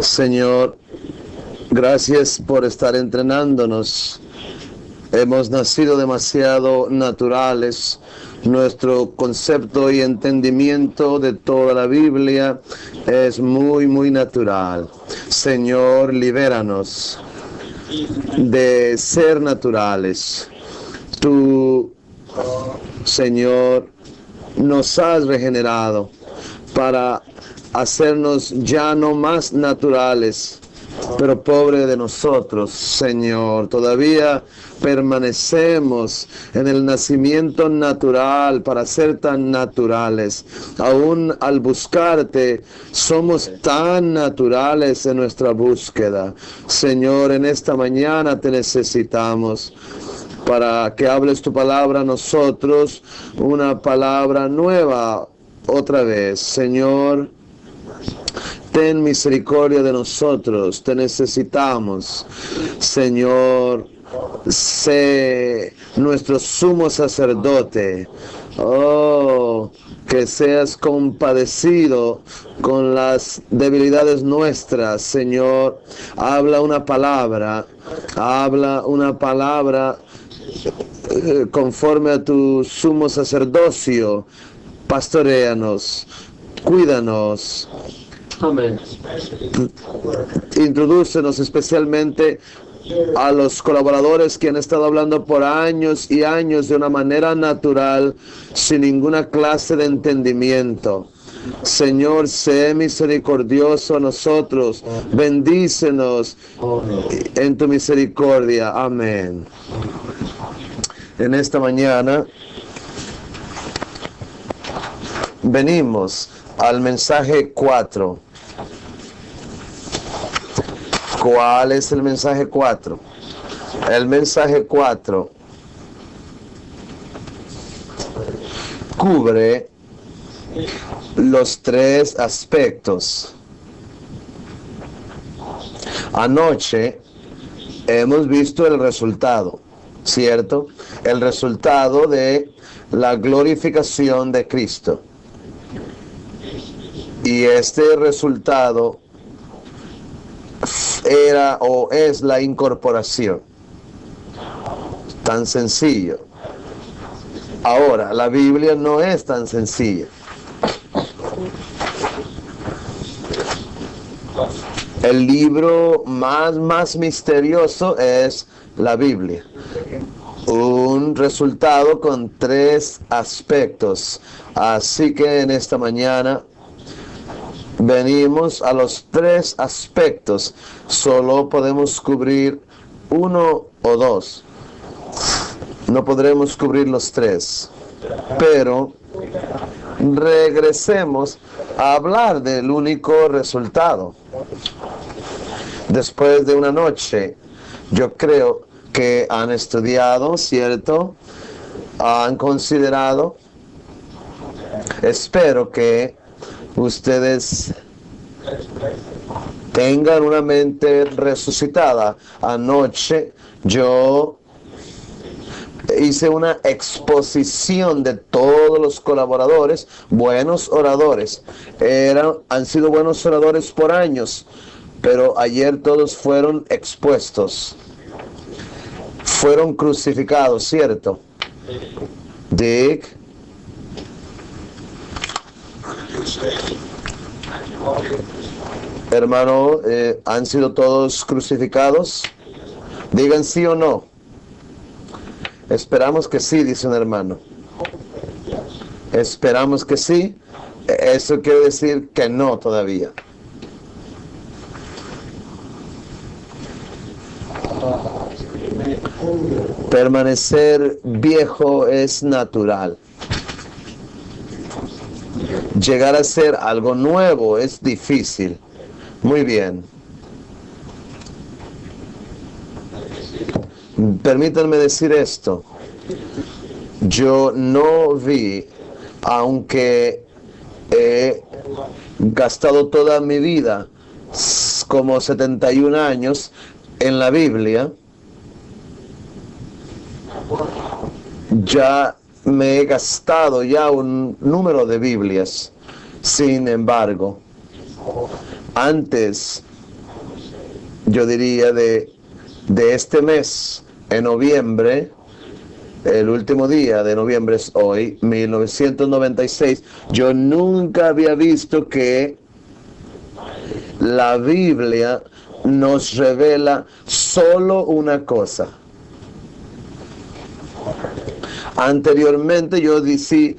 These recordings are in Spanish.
Señor, gracias por estar entrenándonos. Hemos nacido demasiado naturales. Nuestro concepto y entendimiento de toda la Biblia es muy natural. Señor, libéranos de ser naturales. Tú, Señor, nos has regenerado para hacernos ya no más naturales, pero pobre de nosotros, Señor. Todavía permanecemos en el nacimiento natural para ser tan naturales. Aún al buscarte, somos tan naturales en nuestra búsqueda. Señor, en esta mañana te necesitamos para que hables tu palabra a nosotros, una palabra nueva otra vez. Señor, ten misericordia de nosotros, te necesitamos. Señor, sé nuestro sumo sacerdote. Oh, que seas compadecido con las debilidades nuestras, Señor. Habla una palabra conforme a tu sumo sacerdocio. Pastoréanos, cuídanos. Amén. Introdúcenos especialmente a los colaboradores que han estado hablando por años y años de una manera natural, sin ninguna clase de entendimiento. Señor, sé misericordioso a nosotros, bendícenos en tu misericordia. Amén. En esta mañana venimos al mensaje 4. ¿Cuál es el mensaje 4? El mensaje 4 cubre los 3 aspectos. Anoche hemos visto el resultado, ¿cierto? El resultado de la glorificación de Cristo. Y este resultado era o es la incorporación. Tan sencillo. Ahora, la Biblia no es tan sencilla. El libro más misterioso es la Biblia. Un resultado con 3 aspectos. Así que en esta mañana venimos a los 3 aspectos. Solo podemos cubrir 1 o 2. No podremos cubrir los 3. Pero regresemos a hablar del único resultado. Después de una noche, yo creo que han estudiado, ¿cierto? Han considerado. Espero que ustedes tengan una mente resucitada. Anoche yo hice una exposición de todos los colaboradores, buenos oradores. Han sido buenos oradores por años, pero ayer todos fueron expuestos. Fueron crucificados, ¿cierto? Dick. Hermano, ¿han sido todos crucificados? Digan sí o no. Esperamos que sí, dice un hermano. Esperamos que sí. Eso quiere decir que no todavía. Permanecer viejo es natural. Llegar a ser algo nuevo es difícil. Muy bien. Permítanme decir esto. Yo no vi, aunque he gastado toda mi vida, como 71 años, en la Biblia, ya me he gastado ya un número de Biblias. Sin embargo, antes, yo diría, de este mes, en noviembre, el último día de noviembre es hoy, 1996, yo nunca había visto que la Biblia nos revela solo una cosa. Anteriormente yo dije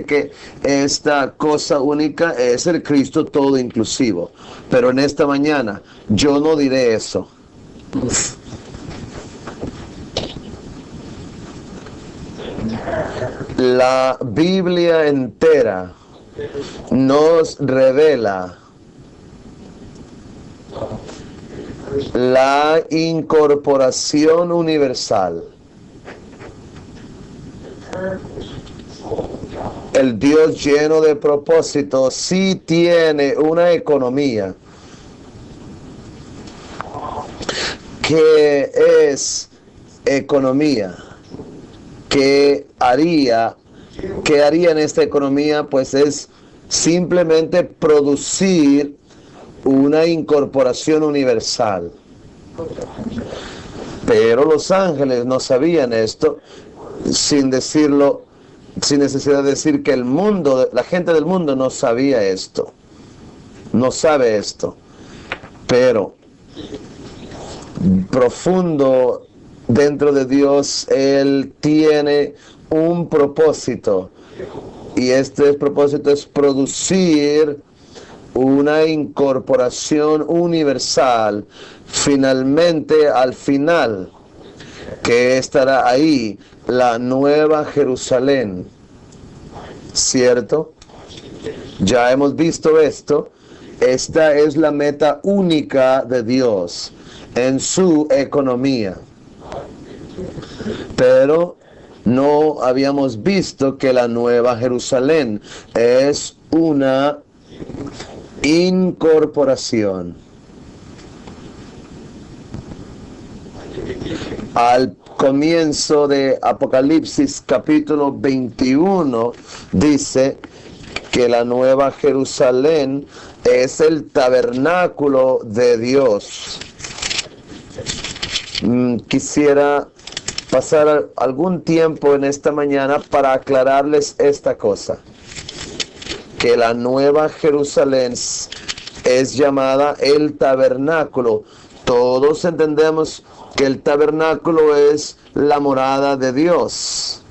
que esta cosa única es el Cristo todo inclusivo, pero en esta mañana yo no diré eso. La Biblia entera nos revela la incorporación universal. El Dios lleno de propósito sí tiene una economía que es economía. ¿Qué haría en esta economía? Pues es simplemente producir una incorporación universal. Pero los ángeles no sabían esto, sin decirlo, sin necesidad de decir que el mundo, la gente del mundo no sabía esto, no sabe esto, pero profundo dentro de Dios, Él tiene un propósito, y este propósito es producir una incorporación universal, finalmente al final, que estará ahí, la nueva Jerusalén, ¿cierto? Ya hemos visto esto. Esta es la meta única de Dios en su economía. Pero no habíamos visto que la nueva Jerusalén es una incorporación. Al comienzo de Apocalipsis capítulo 21 dice que la nueva Jerusalén es el tabernáculo de Dios. Quisiera pasar algún tiempo en esta mañana para aclararles esta cosa, que la nueva Jerusalén es llamada el tabernáculo. Todos entendemos que el tabernáculo es la morada de Dios.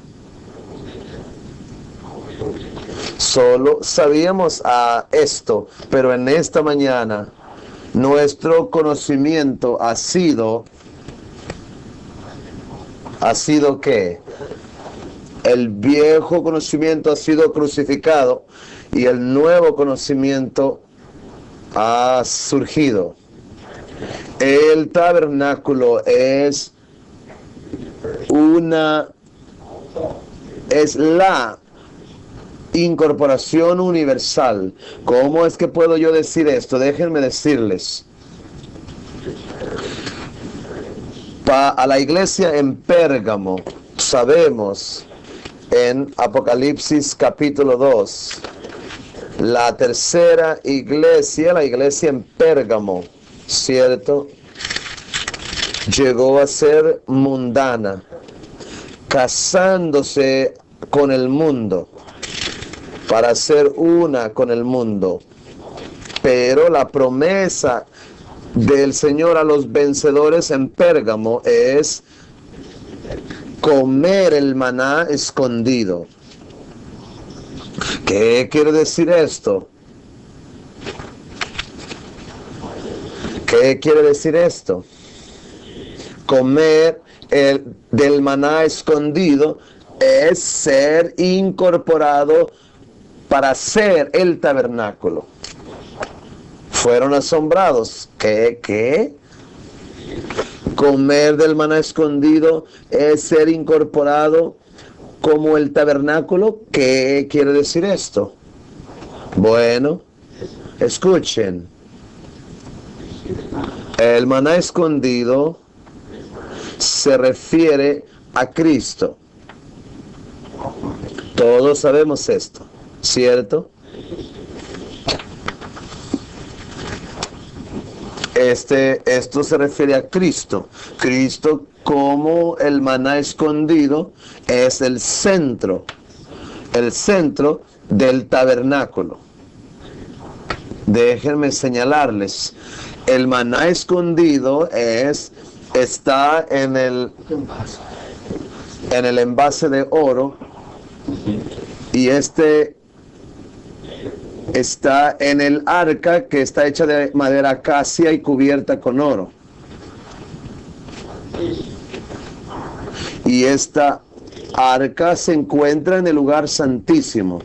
Solo sabíamos esto, pero en esta mañana nuestro conocimiento ha sido ¿qué? El viejo conocimiento ha sido crucificado y el nuevo conocimiento ha surgido. El tabernáculo es la incorporación universal. ¿Cómo es que puedo yo decir esto? Déjenme decirles. A la iglesia en Pérgamo, sabemos en Apocalipsis capítulo 2, la tercera iglesia, la iglesia en Pérgamo, ¿cierto? Llegó a ser mundana, casándose con el mundo, para ser una con el mundo. Pero la promesa del Señor a los vencedores en Pérgamo es comer el maná escondido. ¿Qué quiere decir esto? ¿Qué quiere decir esto? Comer del maná escondido es ser incorporado para ser el tabernáculo. Fueron asombrados. ¿Qué? Comer del maná escondido es ser incorporado como el tabernáculo. ¿Qué quiere decir esto? Bueno, escuchen. El maná escondido se refiere a Cristo. Todos sabemos esto, ¿cierto? Esto se refiere a Cristo. Cristo, como el maná escondido, es el centro del tabernáculo. Déjenme señalarles, el maná escondido está en el envase de oro, y está en el arca, que está hecha de madera acacia y cubierta con oro. Y esta arca se encuentra en el lugar santísimo.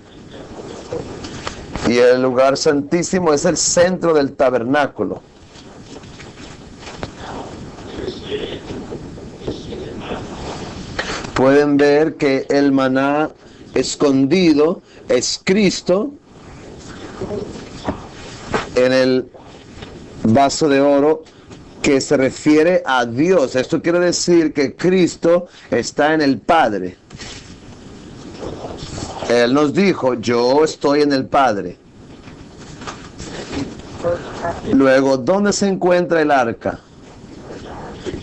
Y el lugar santísimo es el centro del tabernáculo. Pueden ver que el maná escondido es Cristo en el vaso de oro, que se refiere a Dios. Esto quiere decir que Cristo está en el Padre. Él nos dijo, yo estoy en el Padre. Luego, ¿dónde se encuentra el arca?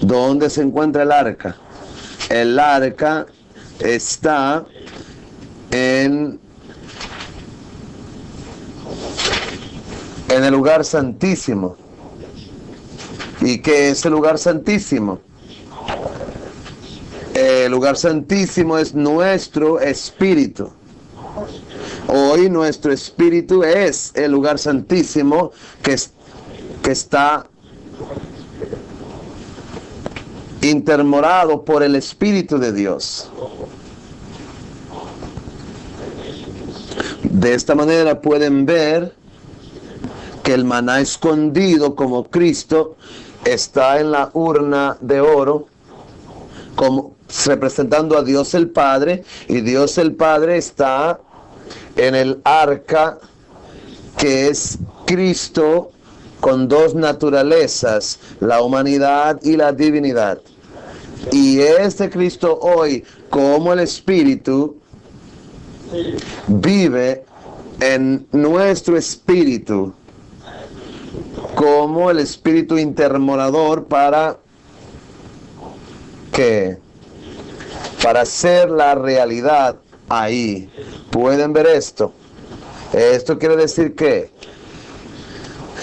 ¿Dónde se encuentra el arca? El arca está en el lugar santísimo. ¿Y qué es el lugar santísimo? El lugar santísimo es nuestro espíritu. Hoy nuestro espíritu es el lugar santísimo que está intermorado por el Espíritu de Dios. De esta manera pueden ver que el maná escondido, como Cristo, está en la urna de oro, como representando a Dios el Padre, y Dios el Padre está en el arca, que es Cristo con dos naturalezas, la humanidad y la divinidad. Y este Cristo hoy, como el Espíritu, vive en nuestro espíritu, como el Espíritu intermorador para hacer la realidad ahí. ¿Pueden ver esto? Esto quiere decir que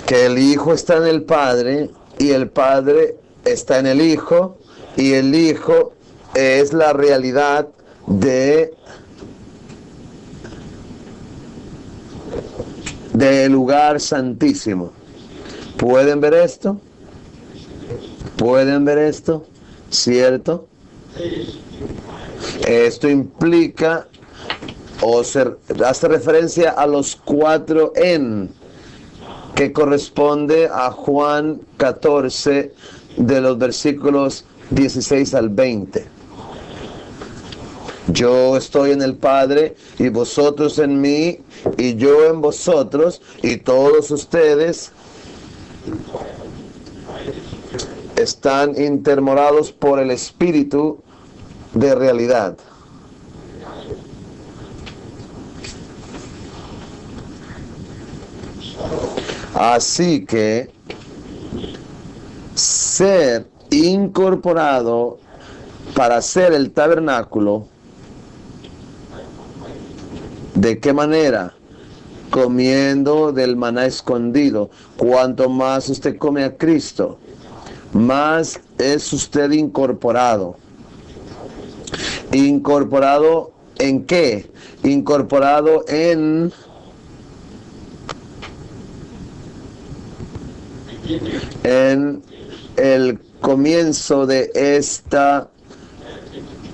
el Hijo está en el Padre, y el Padre está en el Hijo, y el Hijo es la realidad del lugar santísimo. ¿Pueden ver esto? ¿Pueden ver esto? ¿Cierto? Esto implica o hace referencia a los 4 en, que corresponde a Juan 14, de los versículos 16 al 20. Yo estoy en el Padre, y vosotros en mí, y yo en vosotros, y todos ustedes están intermorados por el Espíritu de realidad. Así que ser incorporado para hacer el tabernáculo, ¿de qué manera? Comiendo del maná escondido. Cuanto más usted come a Cristo, más es usted incorporado. ¿Incorporado en qué? Incorporado en el comienzo de esta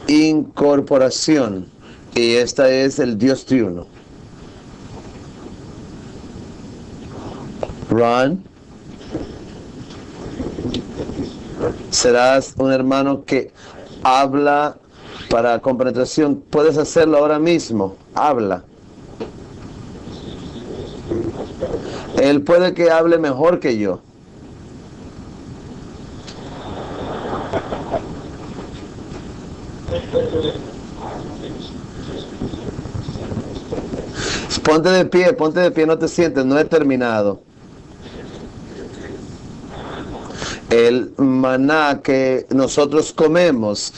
incorporación, y esta es el Dios triuno. Ron, serás un hermano que habla para compenetración. Puedes hacerlo ahora mismo. Habla. Él puede que hable mejor que yo. Ponte de pie, no te sientes, no he terminado. El maná que nosotros comemos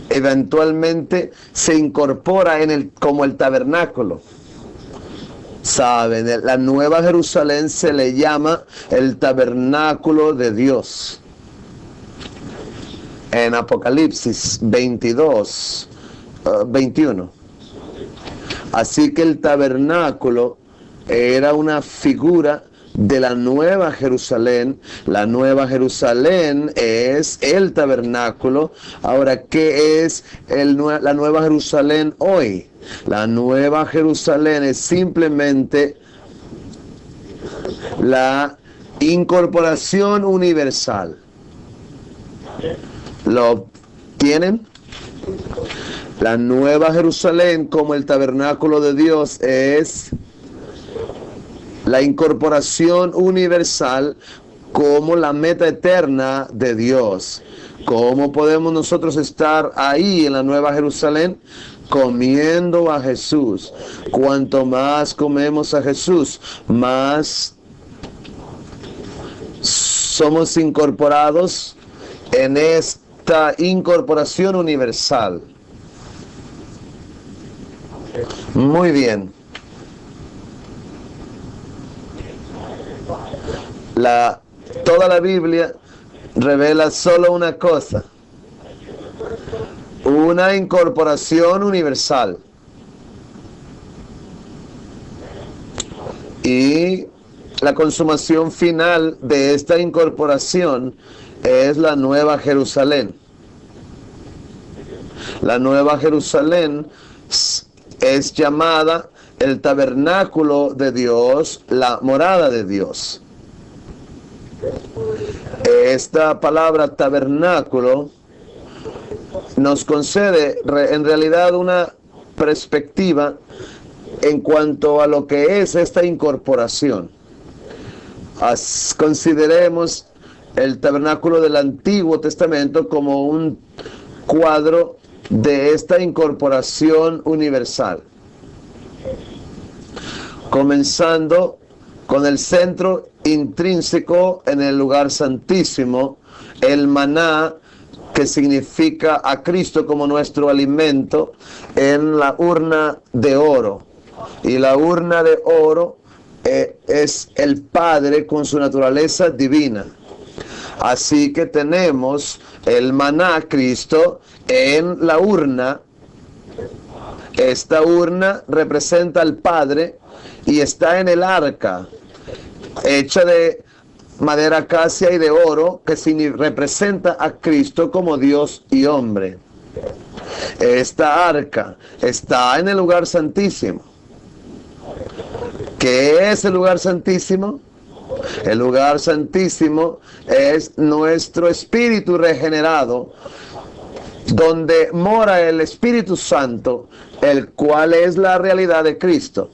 eventualmente se incorpora como el tabernáculo. Saben, la Nueva Jerusalén se le llama el tabernáculo de Dios. En Apocalipsis 22, 21. Así que el tabernáculo era una figura de la Nueva Jerusalén. La Nueva Jerusalén es el tabernáculo. Ahora, ¿qué es la Nueva Jerusalén hoy? La Nueva Jerusalén es simplemente la incorporación universal. ¿Lo tienen? La Nueva Jerusalén como el tabernáculo de Dios es la incorporación universal como la meta eterna de Dios. ¿Cómo podemos nosotros estar ahí en la Nueva Jerusalén? Comiendo a Jesús. Cuanto más comemos a Jesús, más somos incorporados en esta incorporación universal. Muy bien. Toda la Biblia revela solo una cosa: una incorporación universal. Y la consumación final de esta incorporación es la Nueva Jerusalén. La Nueva Jerusalén es llamada el tabernáculo de Dios, la morada de Dios. Esta palabra tabernáculo nos concede en realidad una perspectiva en cuanto a lo que es esta incorporación. Consideremos el tabernáculo del Antiguo Testamento como un cuadro de esta incorporación universal, comenzando con el centro intrínseco en el lugar santísimo, el maná, que significa a Cristo como nuestro alimento, en la urna de oro. Y la urna de oro es el Padre con su naturaleza divina. Así que tenemos el maná, Cristo, en la urna. Esta urna representa al Padre y está en el arca, hecha de madera acacia y de oro, que representa a Cristo como Dios y hombre. Esta arca está en el lugar santísimo. ¿Qué es el lugar santísimo? El lugar santísimo es nuestro espíritu regenerado, donde mora el Espíritu Santo, el cual es la realidad de Cristo.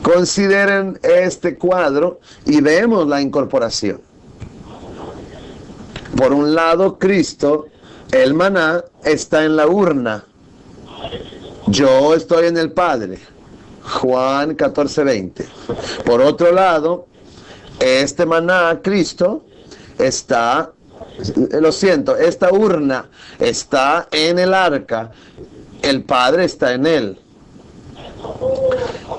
Consideren este cuadro y vemos la incorporación. Por un lado, Cristo, el maná, está en la urna. Yo estoy en el Padre. Juan 14:20. Por otro lado, este maná, Cristo, esta urna está en el arca. El Padre está en él.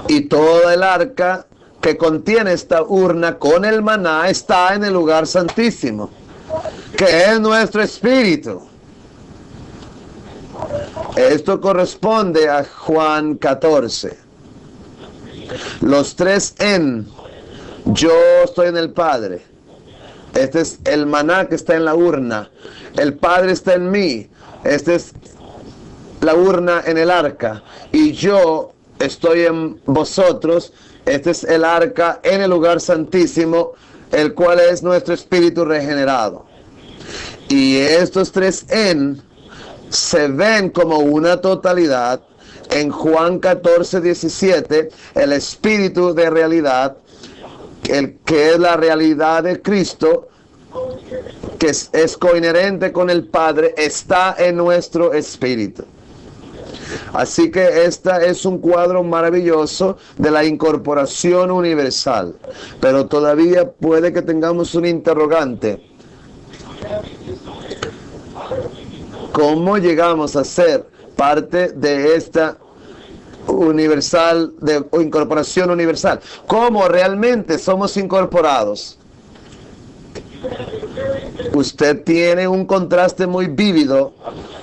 Y toda el arca que contiene esta urna con el maná está en el lugar santísimo, que es nuestro espíritu. Esto corresponde a Juan 14. Los tres en: yo estoy en el Padre. Este es el maná que está en la urna. El Padre está en mí. Este es la urna en el arca. Y yo estoy en vosotros. Este es el arca en el lugar santísimo, el cual es nuestro espíritu regenerado. Y estos tres en se ven como una totalidad en Juan 14:17, el espíritu de realidad, el que es la realidad de Cristo, que es coinherente con el Padre, está en nuestro espíritu. Así que esta es un cuadro maravilloso de la incorporación universal. Pero todavía puede que tengamos un interrogante. ¿Cómo llegamos a ser parte de esta universal, o incorporación universal? ¿Cómo realmente somos incorporados? Usted tiene un contraste muy vívido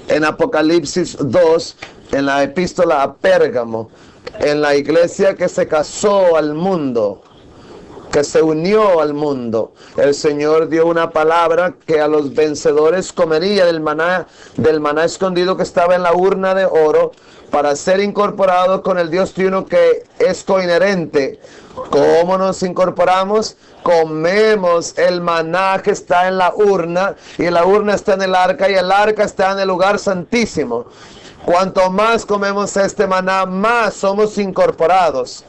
en Apocalipsis 2, en la epístola a Pérgamo, en la iglesia que se casó al mundo, que se unió al mundo. El Señor dio una palabra que a los vencedores comería del maná escondido que estaba en la urna de oro, para ser incorporados con el Dios triuno que es coinherente. ¿Cómo nos incorporamos? Comemos el maná que está en la urna, y la urna está en el arca, y el arca está en el lugar santísimo. Cuanto más comemos este maná, más somos incorporados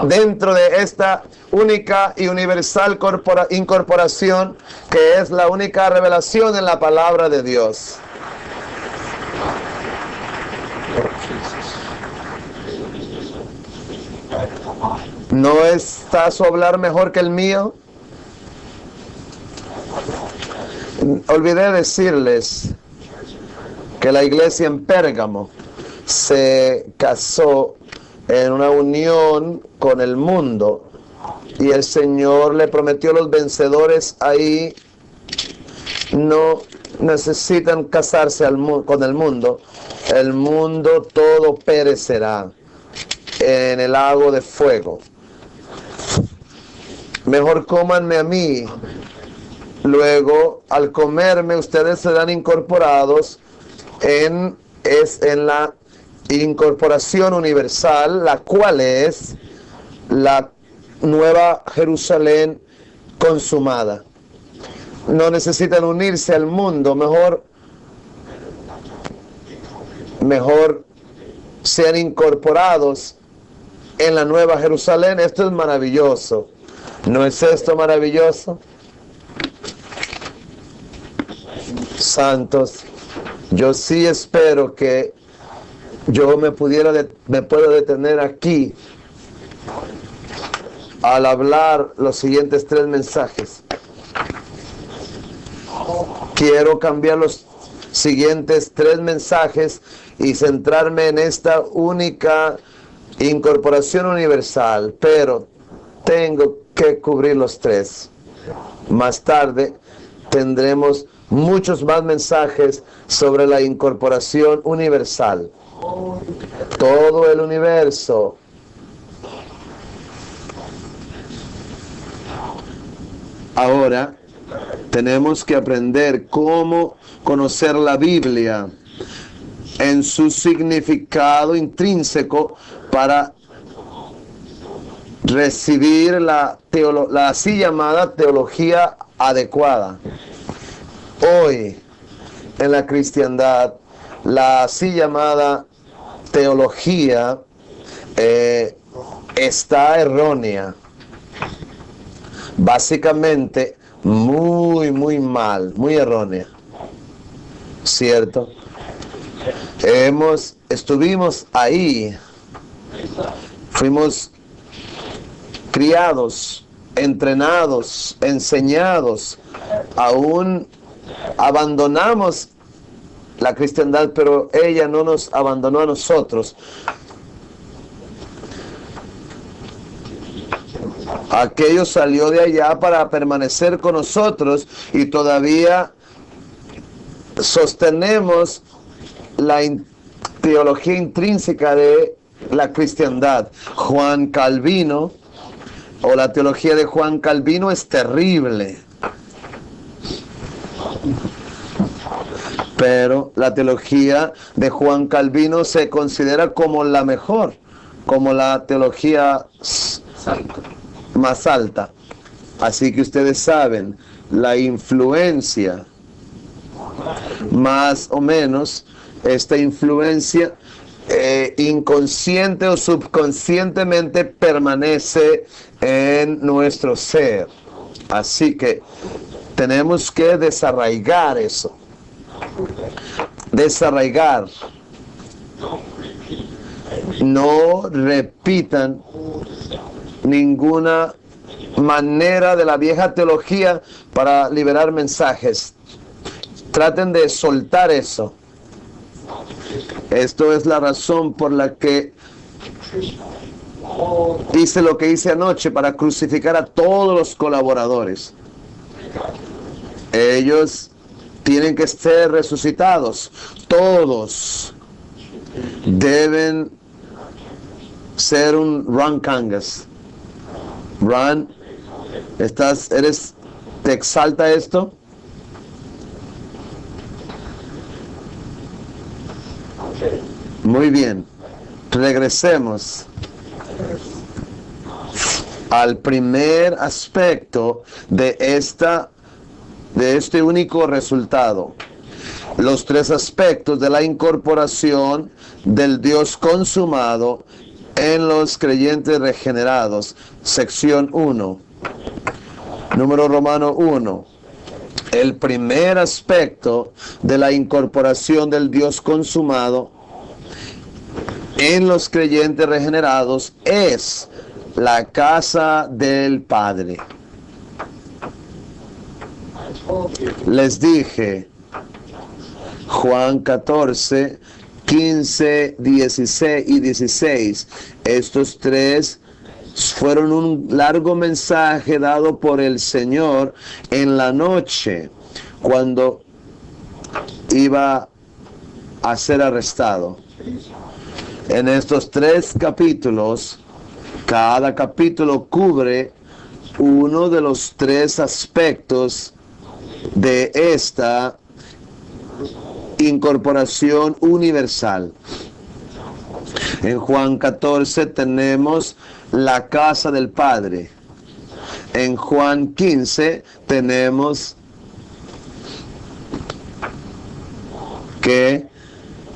dentro de esta única y universal incorporación, que es la única revelación en la palabra de Dios. ¿No está su hablar mejor que el mío? Olvidé decirles que la iglesia en Pérgamo se casó en una unión con el mundo, y el Señor le prometió a los vencedores ahí: no necesitan casarse con el mundo todo perecerá en el lago de fuego. Mejor cómanme a mí. Luego, al comerme, ustedes serán incorporados en la incorporación universal, la cual es la nueva Jerusalén consumada. No necesitan unirse al mundo, mejor sean incorporados en la nueva Jerusalén. Esto es maravilloso. ¿No es esto maravilloso? Santos, yo sí espero que yo me pueda detener aquí al hablar los siguientes 3 mensajes. Quiero cambiar los siguientes 3 mensajes y centrarme en esta única incorporación universal, pero tengo que cubrir los 3. Más tarde tendremos muchos más mensajes sobre la incorporación universal. Todo el universo ahora tenemos que aprender cómo conocer la Biblia en su significado intrínseco para recibir la así llamada teología adecuada. Hoy en la cristiandad, la así llamada teología está errónea, básicamente muy mal, muy errónea, ¿cierto? Estuvimos ahí, fuimos criados, entrenados, enseñados, aún abandonamos la cristiandad, pero ella no nos abandonó a nosotros. Aquello salió de allá para permanecer con nosotros, y todavía sostenemos la teología intrínseca de la cristiandad. Juan Calvino, o la teología de Juan Calvino, es terrible. Pero la teología de Juan Calvino se considera como la mejor, como la teología más alta. Así que ustedes saben la influencia, más o menos, esta influencia inconsciente o subconscientemente permanece en nuestro ser. Así que tenemos que desarraigar eso. Desarraigar. No repitan ninguna manera de la vieja teología para liberar mensajes. Traten de soltar eso. Esto es la razón por la que hice lo que hice anoche, para crucificar a todos los colaboradores. Ellos tienen que ser resucitados. Todos deben ser un Ron Kangas. Ron, ¿te exalta esto? Muy bien. Regresemos al primer aspecto de este único resultado. Los tres aspectos de la incorporación del Dios consumado en los creyentes regenerados. Sección 1. Número romano 1. El primer aspecto de la incorporación del Dios consumado en los creyentes regenerados es la casa del Padre. Les dije, Juan 14, 15, 16 y 16, estos tres fueron un largo mensaje dado por el Señor en la noche cuando iba a ser arrestado. En estos tres capítulos, cada capítulo cubre uno de los tres aspectos de esta incorporación universal. En Juan 14 tenemos la casa del Padre. En Juan 15 tenemos que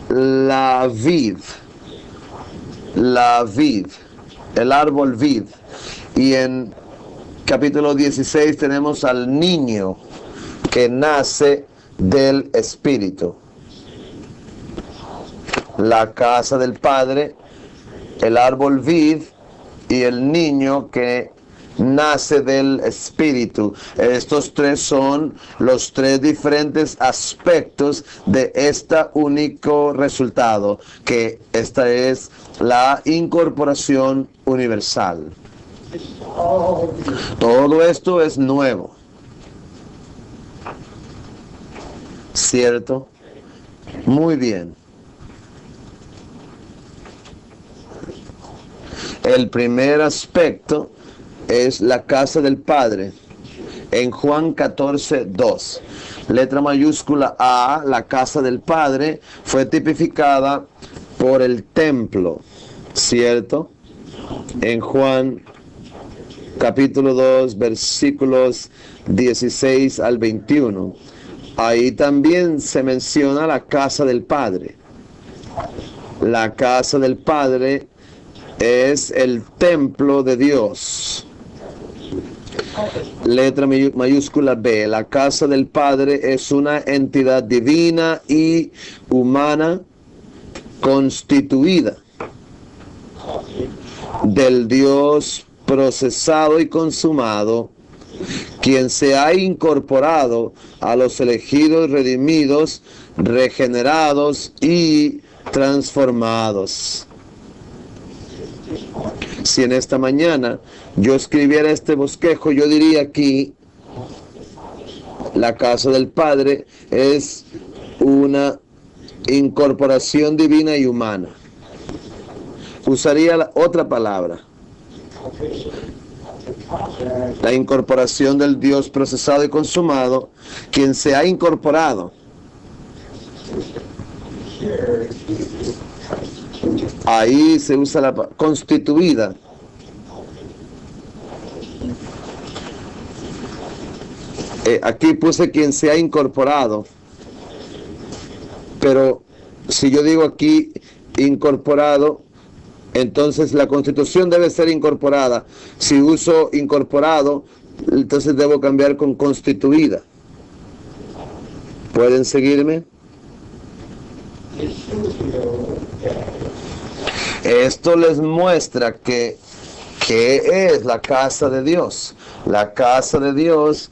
la vid, el árbol vid. Y en capítulo 16 tenemos al niño que nace del Espíritu. La casa del Padre, el árbol vid y el niño que nace del Espíritu. Estos tres son los tres diferentes aspectos de este único resultado, que esta es la incorporación universal. Todo esto es nuevo, ¿cierto? Muy bien. El primer aspecto es la casa del Padre. En Juan 14, 2. Letra mayúscula A, la casa del Padre, fue tipificada por el templo, ¿cierto? En Juan capítulo 2, versículos 16 al 21. Ahí también se menciona la casa del Padre. La casa del Padre es el templo de Dios. Letra mayúscula B, la casa del Padre es una entidad divina y humana constituida del Dios procesado y consumado, quien se ha incorporado a los elegidos, redimidos, regenerados y transformados. Si en esta mañana yo escribiera este bosquejo, yo diría aquí, la casa del Padre es una incorporación divina y humana. Usaría otra palabra. La incorporación del Dios procesado y consumado, quien se ha incorporado. Ahí se usa la palabra constituida. Aquí puse quien se ha incorporado. Pero si yo digo aquí incorporado, entonces la constitución debe ser incorporada. Si uso incorporado, entonces debo cambiar con constituida. ¿Pueden seguirme? Esto les muestra que es la casa de Dios. La casa de Dios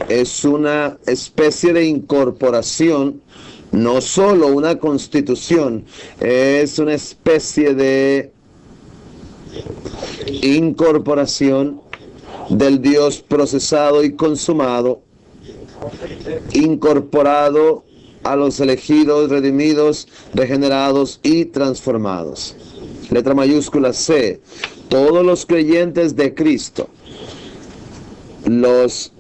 es una especie de incorporación, no solo una constitución, es una especie de incorporación del Dios procesado y consumado, incorporado a los elegidos, redimidos, regenerados y transformados. Letra mayúscula C. Todos los creyentes de Cristo, los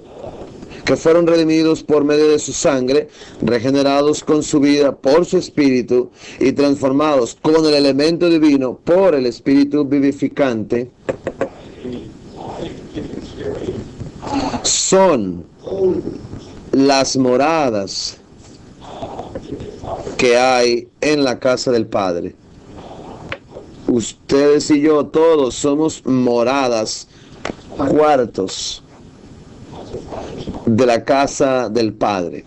que fueron redimidos por medio de su sangre, regenerados con su vida por su espíritu y transformados con el elemento divino por el espíritu vivificante, son las moradas que hay en la casa del Padre. Ustedes y yo todos somos moradas, cuartos de la casa del Padre.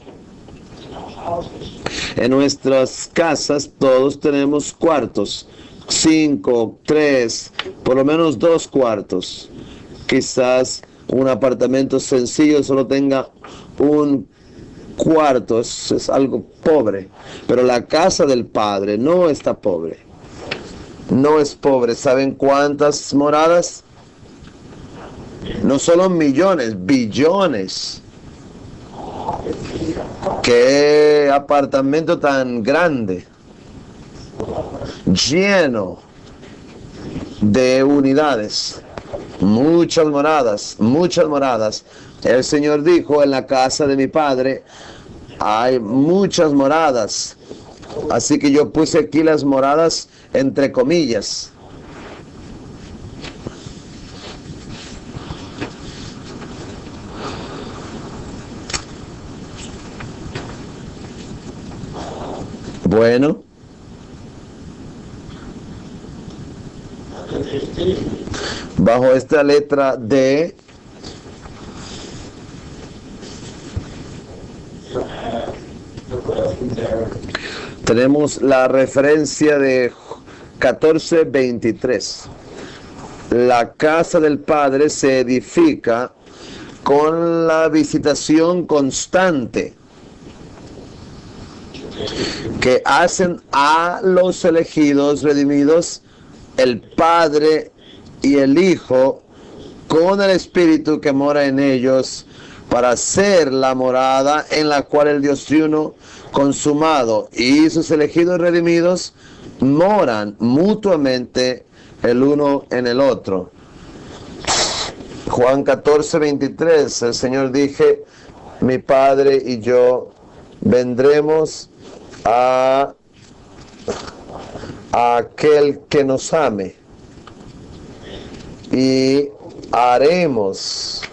En nuestras casas todos tenemos cuartos, 5, 3, por lo menos 2 cuartos. Quizás un apartamento sencillo solo tenga un cuarto, es algo pobre, pero la casa del Padre no está pobre, no es pobre. ¿Saben cuántas moradas? No solo millones, billones. Qué apartamento tan grande, lleno de unidades, muchas moradas, muchas moradas. El Señor dijo: en la casa de mi Padre hay muchas moradas. Así que yo puse aquí las moradas entre comillas. Bueno, bajo esta letra D tenemos la referencia de 14:23. La casa del Padre se edifica con la visitación constante que hacen a los elegidos, redimidos, el Padre y el Hijo, con el Espíritu que mora en ellos, para ser la morada en la cual el Dios triuno consumado y sus elegidos redimidos moran mutuamente el uno en el otro. Juan 14:23, el Señor dije: mi Padre y yo vendremos a aquel que nos ame y haremos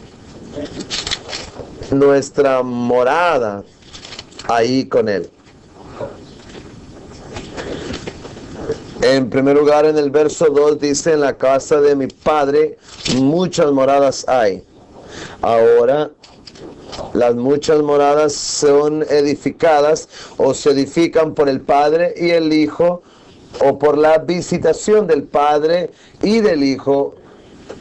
nuestra morada ahí con él. En primer lugar, en el verso 2 dice: en la casa de mi Padre muchas moradas hay. Ahora, las muchas moradas son edificadas o se edifican por el Padre y el Hijo, o por la visitación del Padre y del Hijo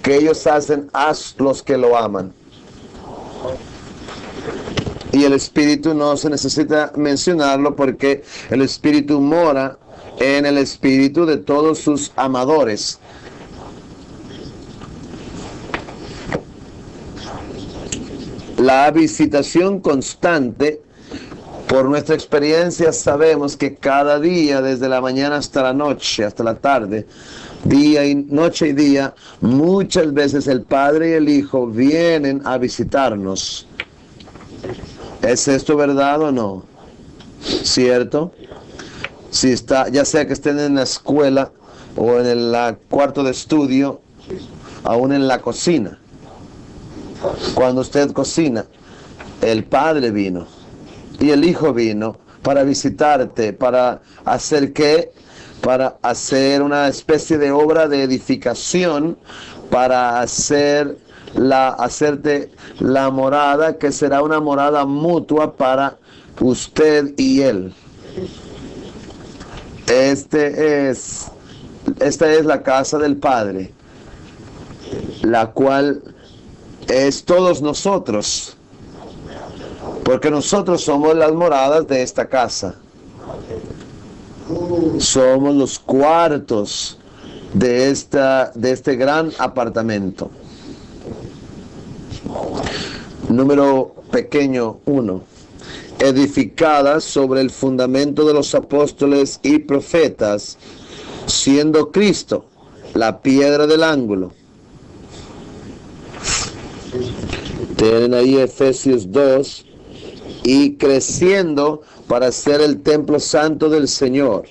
que ellos hacen a los que lo aman. Y el Espíritu no se necesita mencionarlo, porque el Espíritu mora en el espíritu de todos sus amadores. La visitación constante, por nuestra experiencia sabemos que cada día, desde la mañana hasta la noche, hasta la tarde, día y noche y día, muchas veces el Padre y el Hijo vienen a visitarnos. ¿Es esto verdad o no? ¿Cierto? Si está, ya sea que estén en la escuela o en el cuarto de estudio, aún en la cocina. Cuando usted cocina, el Padre vino y el Hijo vino para visitarte, para hacer ¿qué? Para hacer una especie de obra de edificación, para hacerte la morada, que será una morada mutua para usted y Él. Esta es la casa del Padre, la cual es todos nosotros, porque nosotros somos las moradas de esta casa. Somos los cuartos de este gran apartamento. Número pequeño 1. Edificada sobre el fundamento de los apóstoles y profetas, siendo Cristo la piedra del ángulo. Tienen ahí Efesios 2. Y creciendo para ser el templo santo del Señor,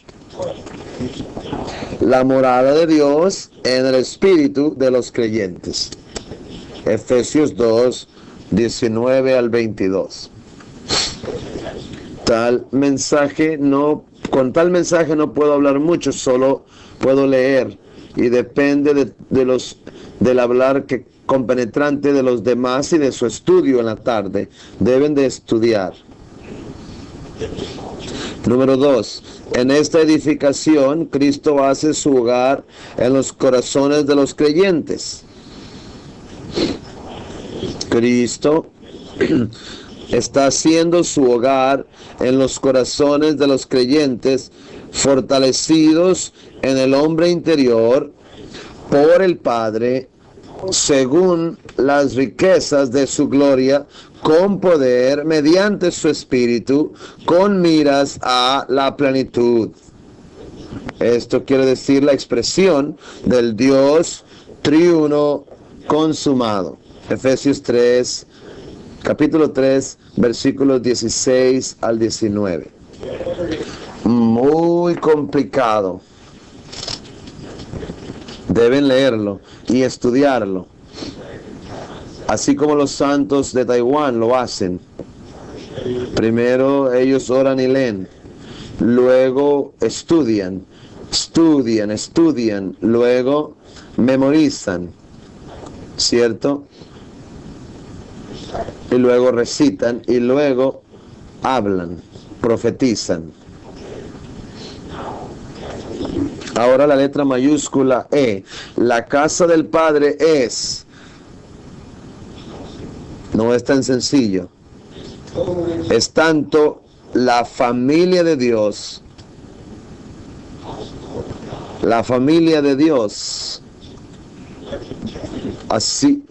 la morada de Dios en el espíritu de los creyentes. Efesios 2, 19 al 22. Con tal mensaje no puedo hablar mucho, solo puedo leer, y depende del hablar compenetrante de los demás y de su estudio en la tarde. Deben de estudiar. Número 2. En esta edificación, Cristo hace su hogar en los corazones de los creyentes. Cristo está haciendo su hogar en los corazones de los creyentes, fortalecidos en el hombre interior por el Padre, según las riquezas de su gloria, con poder, mediante su Espíritu, con miras a la plenitud. Esto quiere decir la expresión del Dios triuno consumado. Efesios 3, capítulo 3, versículos 16 al 19. Muy complicado. Deben leerlo y estudiarlo, así como los santos de Taiwán lo hacen. Primero ellos oran y leen, luego estudian, luego memorizan, ¿cierto? Y luego recitan y luego hablan, profetizan. Ahora la letra mayúscula E. La casa del Padre no es tan sencillo. Es tanto la familia de Dios. La familia de Dios. Así.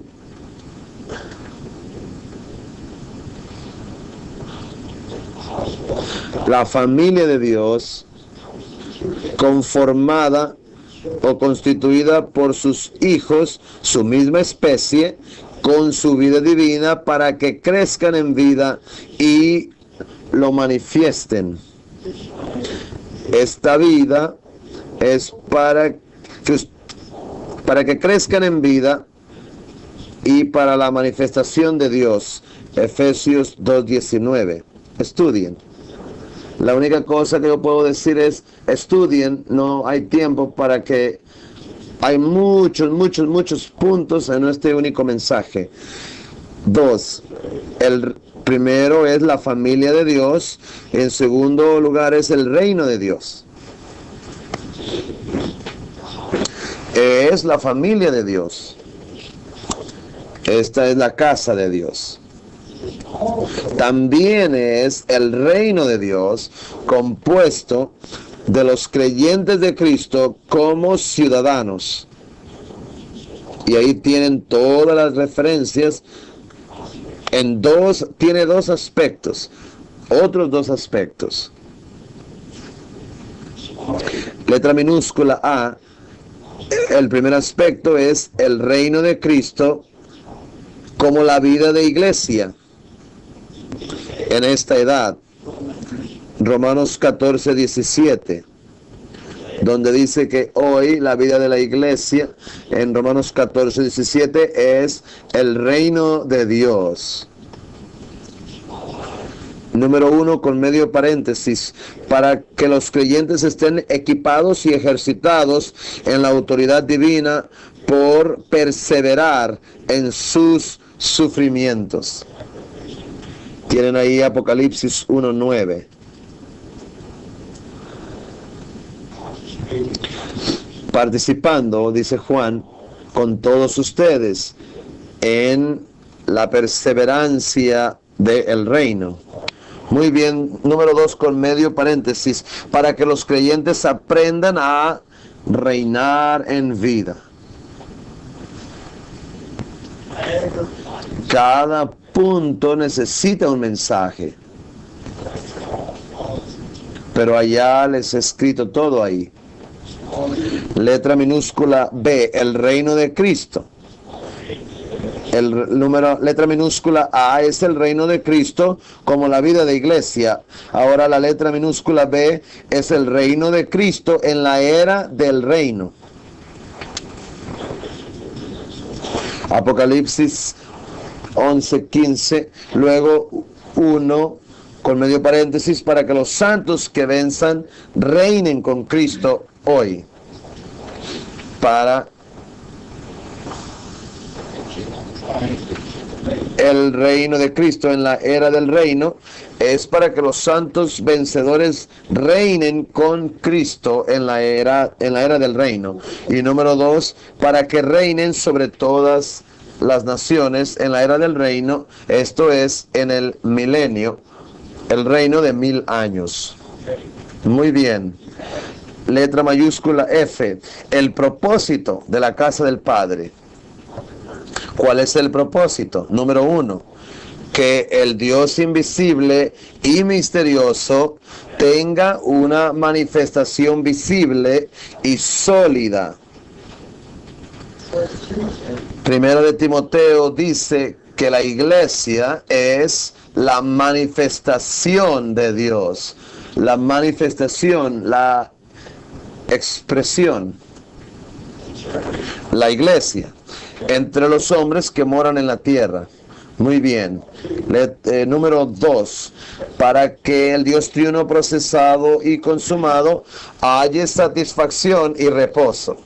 La familia de Dios, conformada o constituida por sus hijos, su misma especie, con su vida divina, para que crezcan en vida y lo manifiesten. Esta vida es para que crezcan en vida y para la manifestación de Dios. Efesios 2:19. Estudien. La única cosa que yo puedo decir es, estudien, no hay tiempo para que... Hay muchos puntos en este único mensaje. 2. El primero es la familia de Dios. En segundo lugar es el reino de Dios. Es la familia de Dios. Esta es la casa de Dios. También es el reino de Dios, compuesto de los creyentes de Cristo como ciudadanos. Y ahí tienen todas las referencias tiene dos aspectos, otros dos aspectos. Letra minúscula A. El primer aspecto es el reino de Cristo como la vida de iglesia en esta edad. Romanos 14:17, donde dice que hoy la vida de la iglesia, en Romanos 14:17, es el reino de Dios. Número 1, con medio paréntesis, para que los creyentes estén equipados y ejercitados en la autoridad divina por perseverar en sus sufrimientos. Tienen ahí Apocalipsis 1:9. participando, dice Juan, con todos ustedes en la perseverancia del reino. Muy bien, número 2 con medio paréntesis, para que los creyentes aprendan a reinar en vida. Cada punto necesita un mensaje, pero allá les he escrito todo ahí. Letra minúscula B, el reino de Cristo. Letra minúscula A es el reino de Cristo como la vida de iglesia. Ahora la letra minúscula B es el reino de Cristo en la era del reino. Apocalipsis 11:15, luego 1 con medio paréntesis, para que los santos que venzan reinen con Cristo hoy. Para el reino de Cristo en la era del reino es para que los santos vencedores reinen con Cristo en la era del reino. Y número 2, para que reinen sobre todas las naciones en la era del reino, esto es en el milenio, el reino de 1000 años. Muy bien. Letra mayúscula F, el propósito de la casa del Padre. ¿Cuál es el propósito? Número 1, que el Dios invisible y misterioso tenga una manifestación visible y sólida. Primero de Timoteo dice que la iglesia es la manifestación de Dios, la manifestación, la expresión, la iglesia entre los hombres que moran en la tierra. Muy bien. Número 2, para que el Dios triuno procesado y consumado halle satisfacción y reposo.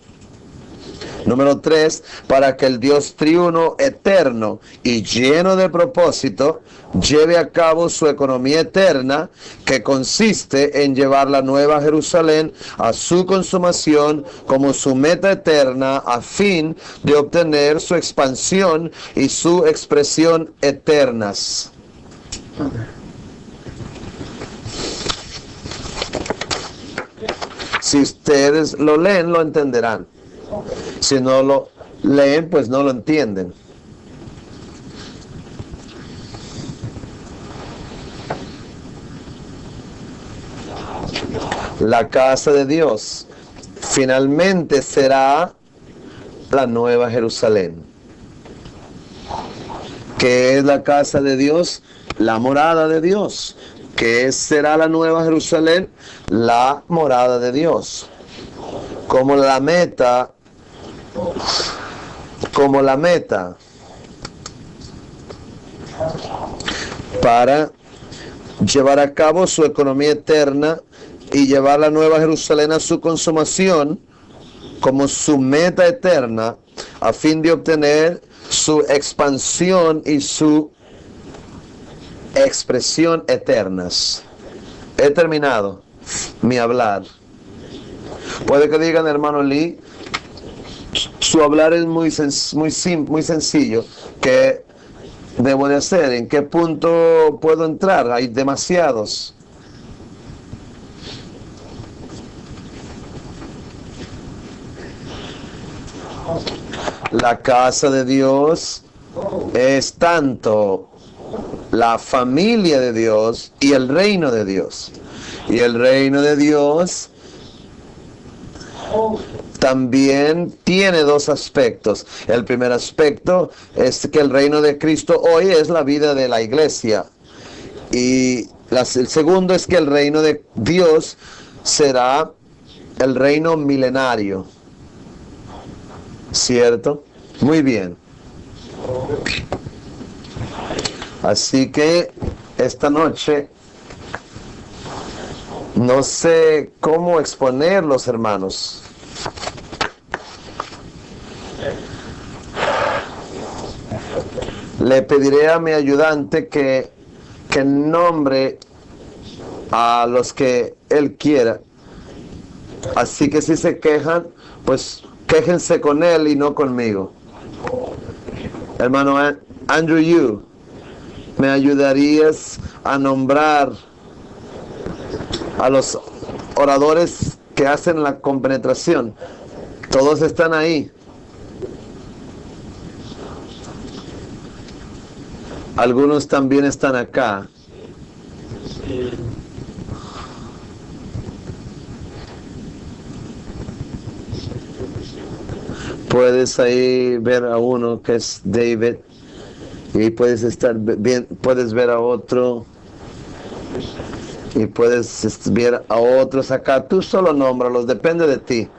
Número 3, para que el Dios triuno eterno y lleno de propósito lleve a cabo su economía eterna, que consiste en llevar la nueva Jerusalén a su consumación como su meta eterna, a fin de obtener su expansión y su expresión eternas. Si ustedes lo leen, lo entenderán. Si no lo leen, pues no lo entienden. La casa de Dios finalmente será la nueva Jerusalén. ¿Qué es la casa de Dios? La morada de Dios. ¿Qué será la nueva Jerusalén? La morada de Dios. Como la meta para llevar a cabo su economía eterna y llevar la nueva Jerusalén a su consumación como su meta eterna, a fin de obtener su expansión y su expresión eternas. He terminado mi hablar. Puede que digan, hermano Lee, su hablar es muy sencillo. ¿Qué debo de hacer? ¿En qué punto puedo entrar? Hay demasiados. La casa de Dios es tanto la familia de Dios y el reino de Dios. Y el reino de Dios también tiene dos aspectos. El primer aspecto es que el reino de Cristo hoy es la vida de la iglesia. Y el segundo es que el reino de Dios será el reino milenario. ¿Cierto? Muy bien. Así que esta noche no sé cómo exponerlos, hermanos. Le pediré a mi ayudante que nombre a los que él quiera. Así que si se quejan, pues quéjense con él y no conmigo. Hermano Andrew Yu, ¿me ayudarías a nombrar a los oradores que hacen la compenetración? Todos están ahí. Algunos también están acá. Puedes ahí ver a uno que es David y puedes estar bien, puedes ver a otro y puedes ver a otros acá. Tú solo nómbralos, depende de ti.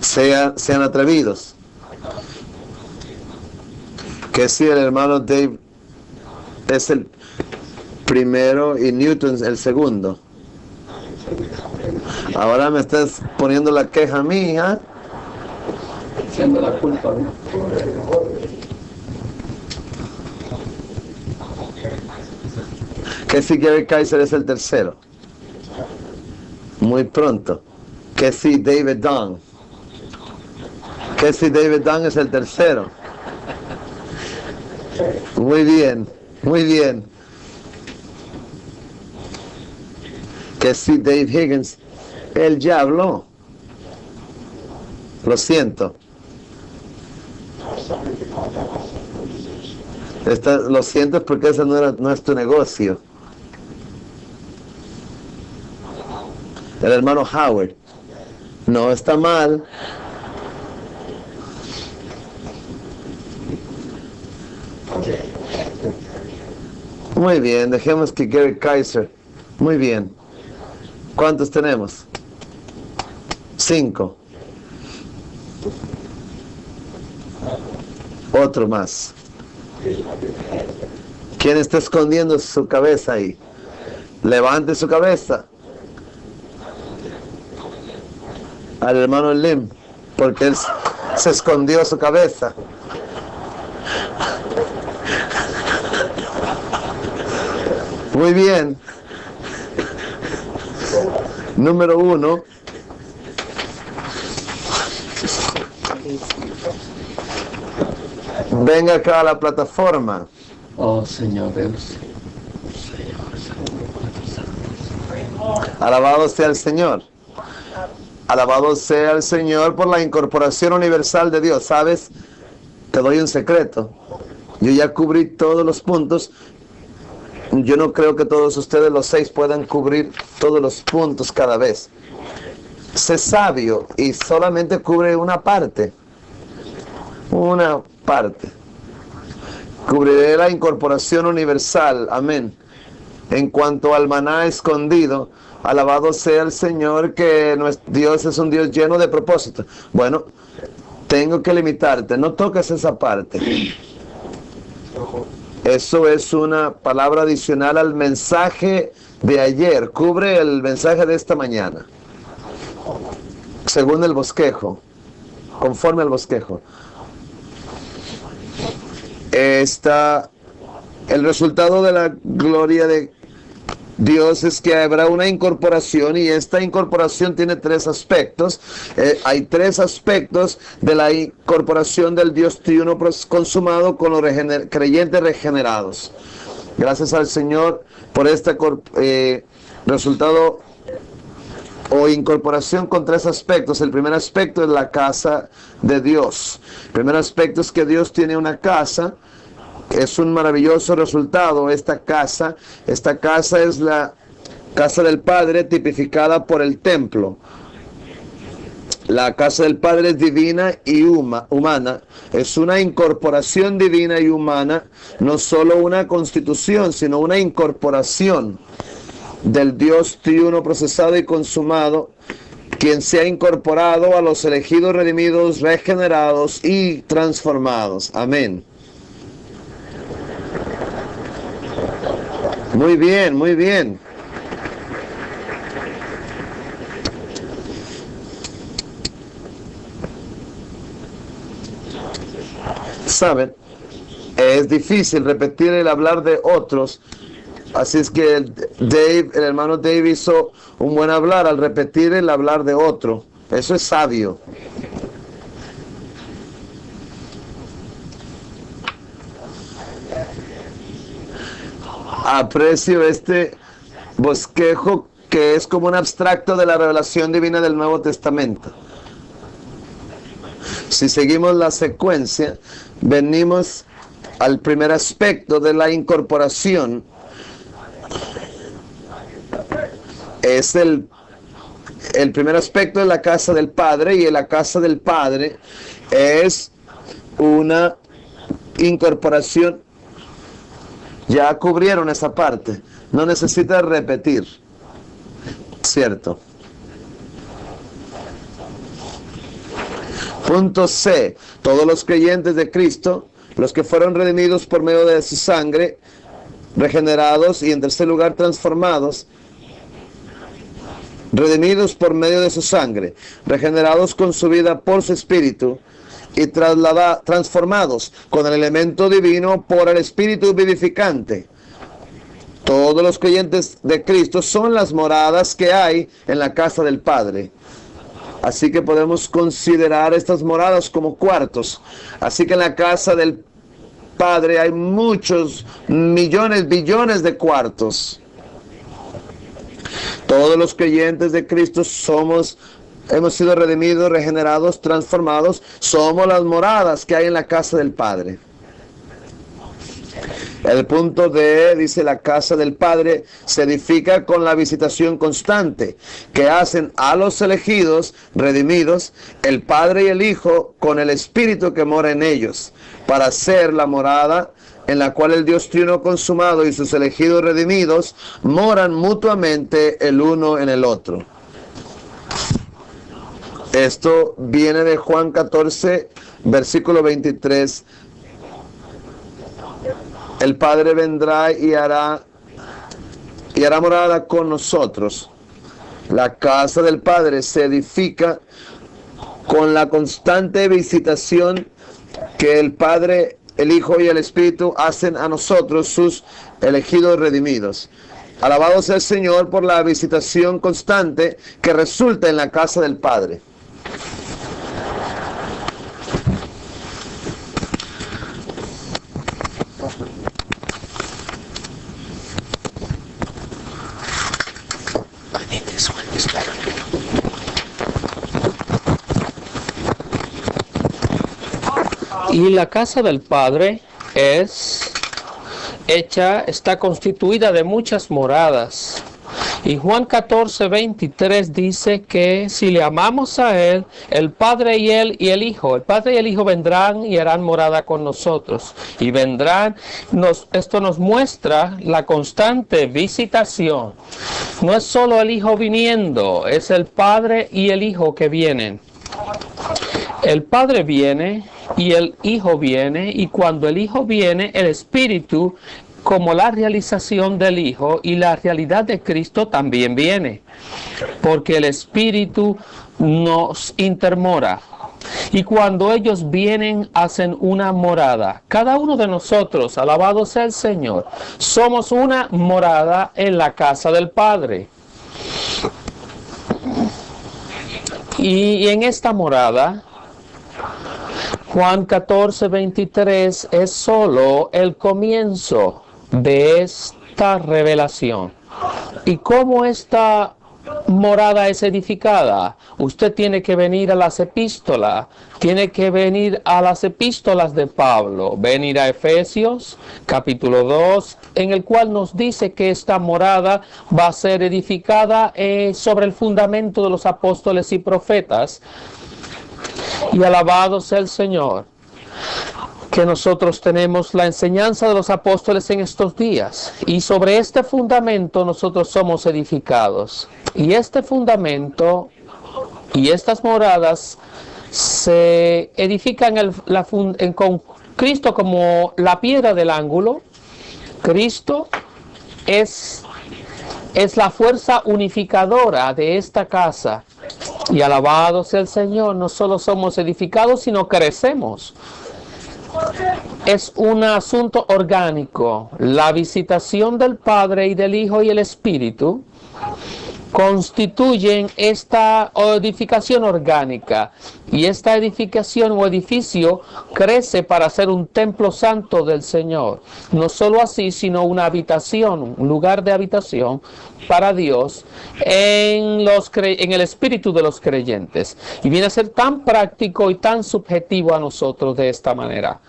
Sean atrevidos. Que si el hermano Dave es el primero y Newton el segundo. Ahora me estás poniendo la queja mía. Siendo la culpa, ¿no? Que si Gary Kaiser es el tercero. Muy pronto. Que si David Dunn. Que si David Dunn es el tercero. Muy bien, muy bien. Que si Dave Higgins, él ya habló. Lo siento. Lo siento porque ese no es tu negocio. El hermano Howard. No está mal. Muy bien, dejemos que Gary Kaiser. Muy bien. ¿Cuántos tenemos? 5. Otro más. ¿Quién está escondiendo su cabeza ahí? Levante su cabeza. Al hermano Lim, porque él se escondió su cabeza. Muy bien. Número 1. Venga acá a la plataforma. Oh, Señor Dios. Alabado sea el Señor. Alabado sea el Señor por la incorporación universal de Dios. ¿Sabes? Te doy un secreto. Yo ya cubrí todos los puntos. Yo no creo que todos ustedes, los 6, puedan cubrir todos los puntos cada vez. Sé sabio y solamente cubre una parte. Una parte. Cubriré la incorporación universal. Amén. En cuanto al maná escondido, alabado sea el Señor, que nuestro Dios es un Dios lleno de propósito. Bueno, tengo que limitarte. No toques esa parte. Eso es una palabra adicional al mensaje de ayer. Cubre el mensaje de esta mañana. Según el bosquejo. Conforme al bosquejo. El resultado de la gloria de Dios es que habrá una incorporación, y esta incorporación tiene 3 aspectos. Hay 3 aspectos de la incorporación del Dios triuno consumado con los creyentes regenerados. Gracias al Señor por este resultado o incorporación con 3 aspectos. El primer aspecto es la casa de Dios. El primer aspecto es que Dios tiene una casa. Es un maravilloso resultado. Esta casa es la casa del Padre tipificada por el templo. La casa del Padre es divina y humana. Es una incorporación divina y humana, no solo una constitución, sino una incorporación del Dios triuno procesado y consumado, quien se ha incorporado a los elegidos, redimidos, regenerados y transformados. Amén. Muy bien, muy bien. Saben, es difícil repetir el hablar de otros Así es que el hermano Dave hizo un buen hablar al repetir el hablar de otro. Eso es sabio. Aprecio este bosquejo que es como un abstracto de la revelación divina del Nuevo Testamento. Si seguimos la secuencia, venimos al primer aspecto de la incorporación. Es el primer aspecto de la casa del Padre, y en la casa del Padre es una incorporación. Ya cubrieron esa parte, no necesita repetir, ¿cierto? Punto C. Todos los creyentes de Cristo, los que fueron redimidos por medio de su sangre, regenerados y en tercer lugar transformados, redimidos por medio de su sangre, regenerados con su vida por su espíritu y transformados con el elemento divino por el espíritu vivificante. Todos los creyentes de Cristo son las moradas que hay en la casa del Padre. Así que podemos considerar estas moradas como cuartos. Así que en la casa del Padre hay muchos millones, billones de cuartos. Todos los creyentes de Cristo hemos sido redimidos, regenerados, transformados. Somos las moradas que hay en la casa del Padre. El punto D dice: la casa del Padre se edifica con la visitación constante que hacen a los elegidos, redimidos, el Padre y el Hijo, con el Espíritu que mora en ellos, para ser la morada en la cual el Dios triuno consumado y sus elegidos redimidos moran mutuamente el uno en el otro. Esto viene de Juan 14, versículo 23. El Padre vendrá y hará morada con nosotros. La casa del Padre se edifica con la constante visitación que el Padre, el Hijo y el Espíritu hacen a nosotros, sus elegidos redimidos. Alabado sea el Señor por la visitación constante que resulta en la casa del Padre. Y la casa del Padre está constituida de muchas moradas. Y Juan 14, 23 dice que si le amamos a Él, el Padre y el Hijo vendrán y harán morada con nosotros. Y vendrán, esto nos muestra la constante visitación. No es solo el Hijo viniendo, es el Padre y el Hijo que vienen. El Padre viene y el Hijo viene, y cuando el Hijo viene, el Espíritu, como la realización del Hijo y la realidad de Cristo, también viene, porque el Espíritu nos intermora. Y cuando ellos vienen, hacen una morada. Cada uno de nosotros, alabado sea el Señor, somos una morada en la casa del Padre. Y en esta morada, Juan 14, 23 es solo el comienzo de esta revelación. ¿Y cómo esta morada es edificada? Usted tiene que venir a las epístolas, de Pablo, venir a Efesios capítulo 2, en el cual nos dice que esta morada va a ser edificada sobre el fundamento de los apóstoles y profetas. Y alabado sea el Señor, que nosotros tenemos la enseñanza de los apóstoles en estos días, y sobre este fundamento nosotros somos edificados. Y este fundamento y estas moradas se edifican con Cristo como la piedra del ángulo. Cristo es la fuerza unificadora de esta casa. Y alabado sea el Señor, no solo somos edificados, sino crecemos. es un asunto orgánico. La visitación del Padre y del Hijo y el Espíritu constituyen esta edificación orgánica, y esta edificación o edificio crece para ser un templo santo del Señor. No solo así, sino una habitación, un lugar de habitación para Dios en el espíritu de los creyentes, y viene a ser tan práctico y tan subjetivo a nosotros de esta manera.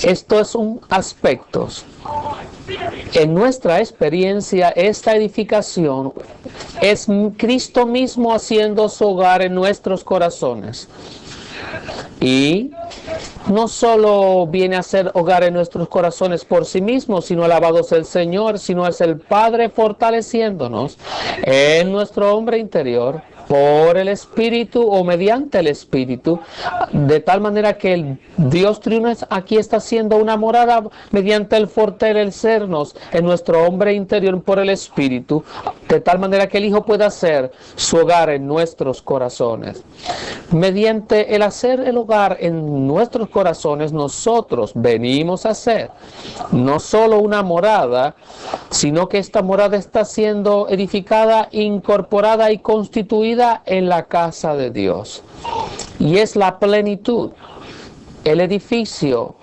Esto es un aspecto. En nuestra experiencia, esta edificación es Cristo mismo haciendo su hogar en nuestros corazones. Y no solo viene a ser hogar en nuestros corazones por sí mismo, sino alabado sea el Señor, sino es el Padre fortaleciéndonos en nuestro hombre interior por el Espíritu o mediante el Espíritu, de tal manera que el Dios triuno aquí está haciendo una morada mediante el fortalecernos en nuestro hombre interior por el Espíritu, de tal manera que el Hijo pueda hacer su hogar en nuestros corazones. Mediante el hacer el hogar en nuestros corazones, nosotros venimos a ser no solo una morada, sino que esta morada está siendo edificada, incorporada y constituida en la casa de Dios. Y es la plenitud, el edificio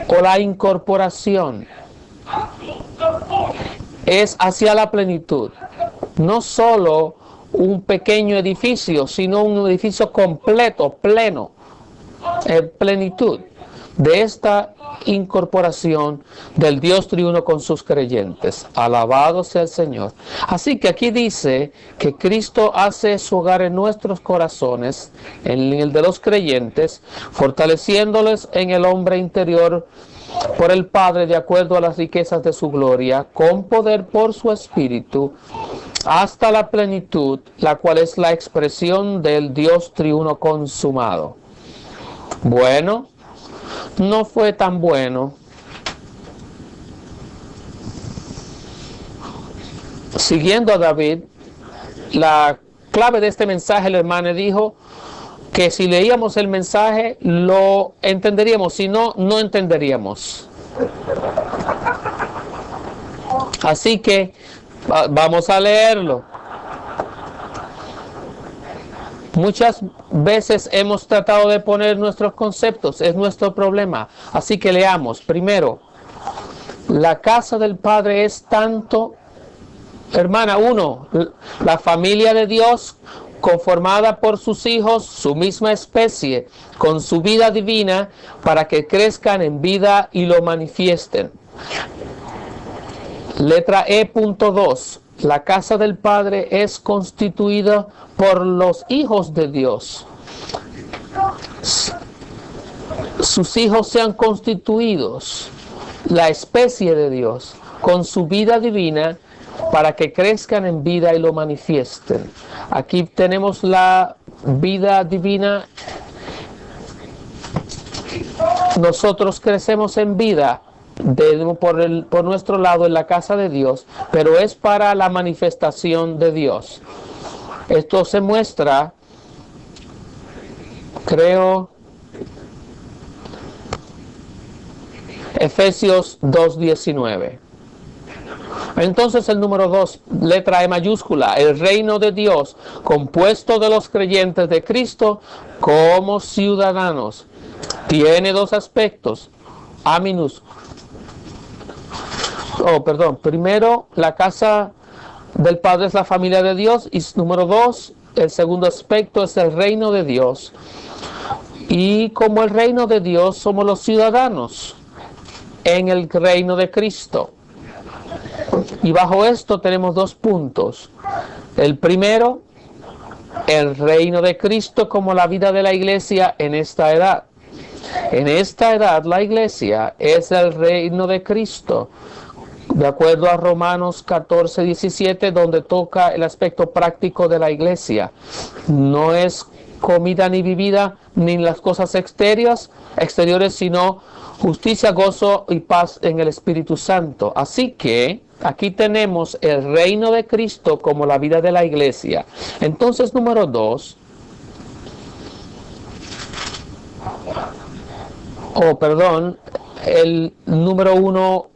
o la incorporación es hacia la plenitud. No solo un pequeño edificio, sino un edificio completo, pleno, plenitud de esta incorporación del Dios triuno con sus creyentes. Alabado sea el Señor. Así que aquí dice que Cristo hace su hogar en nuestros corazones, en el de los creyentes, fortaleciéndoles en el hombre interior por el Padre de acuerdo a las riquezas de su gloria, con poder por su Espíritu, hasta la plenitud, la cual es la expresión del Dios triuno consumado. Bueno, no fue tan bueno. Siguiendo a David, la clave de este mensaje, el hermano dijo que si leíamos el mensaje lo entenderíamos, si no, no entenderíamos. Así que vamos a leerlo. Muchas veces hemos tratado de poner nuestros conceptos, es nuestro problema. Así que leamos. Primero, la casa del Padre es tanto, hermana, uno, la familia de Dios conformada por sus hijos, su misma especie, con su vida divina, para que crezcan en vida y lo manifiesten. Letra E.2. La casa del Padre es constituida por los hijos de Dios. Sus hijos sean constituidos, la especie de Dios, con su vida divina, para que crezcan en vida y lo manifiesten. Aquí tenemos la vida divina. Nosotros crecemos en vida por nuestro lado en la casa de Dios, pero es para la manifestación de Dios. Esto se muestra, creo, Efesios 2:19. Entonces el número 2, letra E mayúscula, el reino de Dios, compuesto de los creyentes de Cristo como ciudadanos, tiene dos aspectos. A minúscula. Primero, la casa del Padre es la familia de Dios, y número 2, el segundo aspecto es el reino de Dios. Y como el reino de Dios, somos los ciudadanos en el reino de Cristo. Y bajo esto tenemos dos puntos. El primero, el reino de Cristo como la vida de la iglesia en esta edad. En esta edad la iglesia es el reino de Cristo, de acuerdo a Romanos 14:17, donde toca el aspecto práctico de la iglesia. No es comida ni bebida, ni las cosas exteriores, sino justicia, gozo y paz en el Espíritu Santo. Así que aquí tenemos el reino de Cristo como la vida de la iglesia. Entonces, número 2, perdón, el número 1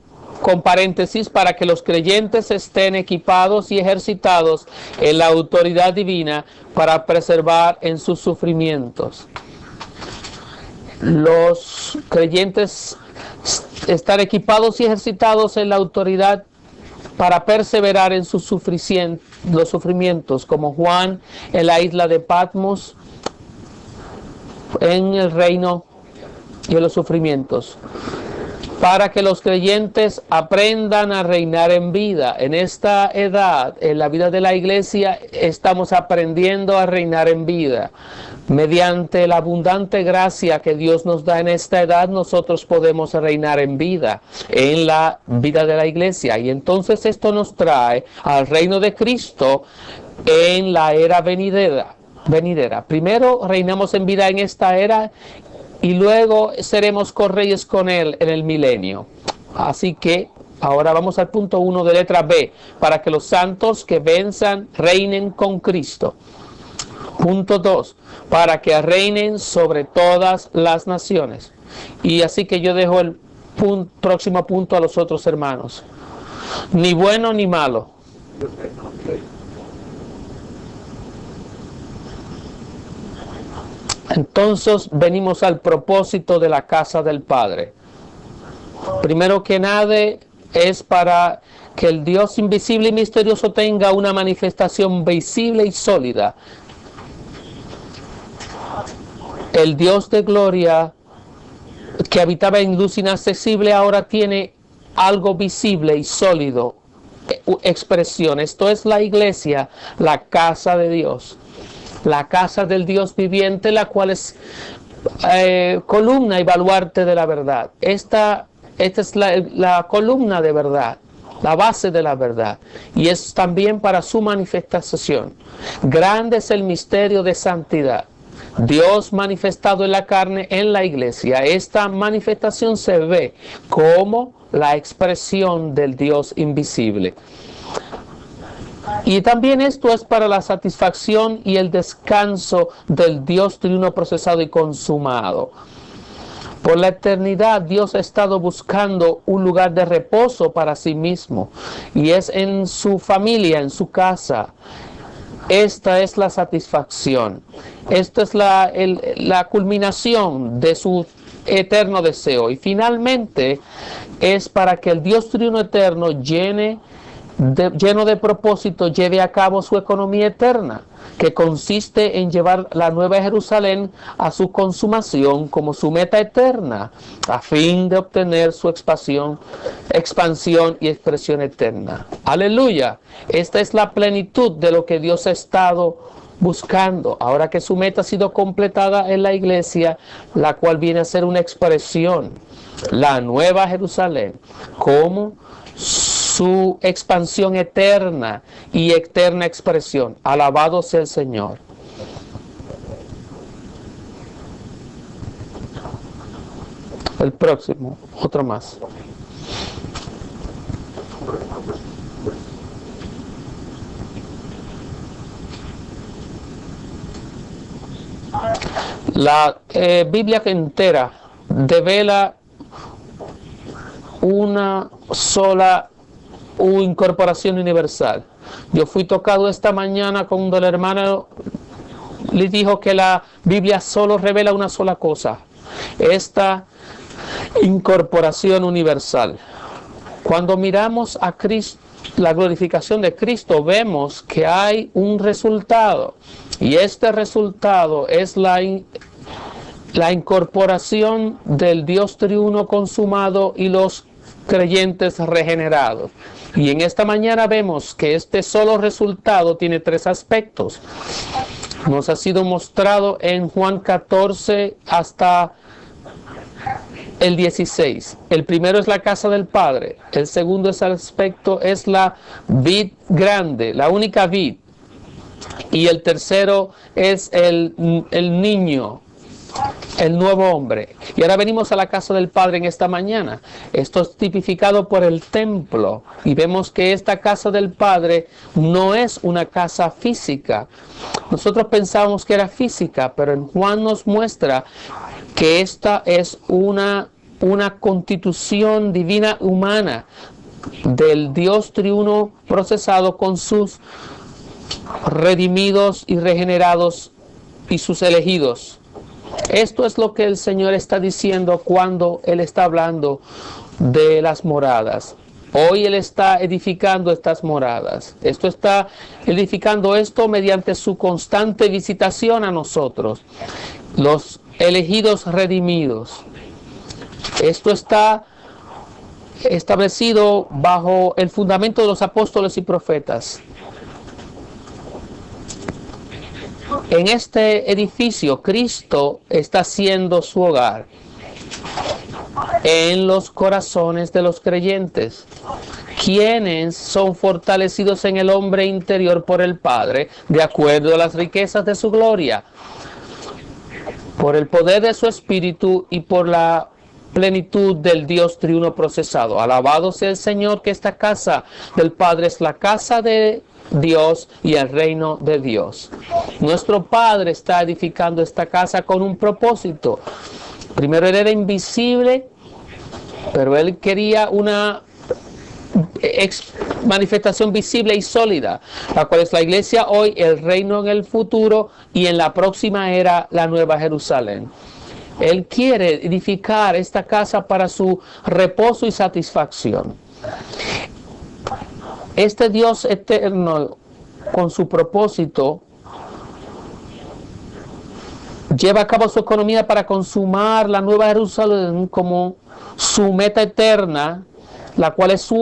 con paréntesis, para que los creyentes estén equipados y ejercitados en la autoridad divina para preservar en sus sufrimientos. Los creyentes están equipados y ejercitados en la autoridad para perseverar en sus los sufrimientos, como Juan en la isla de Patmos, en el reino y en los sufrimientos, para que los creyentes aprendan a reinar en vida. En esta edad, en la vida de la iglesia, estamos aprendiendo a reinar en vida. Mediante la abundante gracia que Dios nos da en esta edad, nosotros podemos reinar en vida, en la vida de la iglesia. Y entonces esto nos trae al reino de Cristo en la era venidera. Primero reinamos en vida en esta era y luego seremos correyes con Él en el milenio. Así que ahora vamos al punto 1 de letra B, para que los santos que venzan reinen con Cristo. Punto 2, para que reinen sobre todas las naciones. Y así que yo dejo el próximo punto a los otros hermanos. Ni bueno ni malo. Entonces venimos al propósito de la casa del Padre. Primero que nada es para que el Dios invisible y misterioso tenga una manifestación visible y sólida. El Dios de gloria que habitaba en luz inaccesible ahora tiene algo visible y sólido, expresión. Esto es la iglesia, la casa de Dios. La casa del Dios viviente, la cual es columna y baluarte de la verdad. Esta es la columna de verdad, la base de la verdad, y es también para su manifestación. Grande es el misterio de santidad. Dios manifestado en la carne en la iglesia. Esta manifestación se ve como la expresión del Dios invisible. Y también esto es para la satisfacción y el descanso del Dios triuno procesado y consumado. Por la eternidad Dios ha estado buscando un lugar de reposo para sí mismo, y es en su familia, en su casa. Esta es la satisfacción. Esta es la culminación de su eterno deseo. Y finalmente es para que el Dios triuno eterno lleno de propósito, lleve a cabo su economía eterna, que consiste en llevar la Nueva Jerusalén a su consumación como su meta eterna, a fin de obtener su expansión y expresión eterna. Aleluya. Esta es la plenitud de lo que Dios ha estado buscando, ahora que su meta ha sido completada en la iglesia, la cual viene a ser una expresión, la Nueva Jerusalén, como su expansión eterna y eterna expresión. Alabado sea el Señor. El próximo, otro más. La Biblia entera devela una sola incorporación universal. Yo fui tocado esta mañana cuando el hermano le dijo que la Biblia solo revela una sola cosa: esta incorporación universal. Cuando miramos a Cristo, la glorificación de Cristo, vemos que hay un resultado, y este resultado es la incorporación del Dios triuno consumado y los creyentes regenerados. Y en esta mañana vemos que este solo resultado tiene tres aspectos. Nos ha sido mostrado en Juan 14 hasta el 16. El primero es la casa del Padre. El segundo aspecto es la vid grande, la única vid. Y el tercero es el niño, el nuevo hombre. Y ahora venimos a la casa del Padre en esta mañana. Esto es tipificado por el templo, y vemos que esta casa del Padre no es una casa física. Nosotros pensábamos que era física, pero en Juan nos muestra que esta es una constitución divina humana del Dios triuno procesado con sus redimidos y regenerados y sus elegidos. Esto es lo que el Señor está diciendo cuando Él está hablando de las moradas. Hoy Él está edificando estas moradas. Esto está edificando esto mediante su constante visitación a nosotros, los elegidos redimidos. Esto está establecido bajo el fundamento de los apóstoles y profetas. En este edificio, Cristo está haciendo su hogar en los corazones de los creyentes, quienes son fortalecidos en el hombre interior por el Padre, de acuerdo a las riquezas de su gloria, por el poder de su Espíritu y por la plenitud del Dios triuno procesado. Alabado sea el Señor, que esta casa del Padre es la casa de Dios y el reino de Dios. Nuestro Padre está edificando esta casa con un propósito. Primero Él era invisible, pero Él quería una manifestación visible y sólida, la cual es la iglesia hoy, el reino en el futuro y en la próxima era la Nueva Jerusalén. Él quiere edificar esta casa para su reposo y satisfacción. Este Dios eterno, con su propósito, lleva a cabo su economía para consumar la Nueva Jerusalén como su meta eterna, la cual es su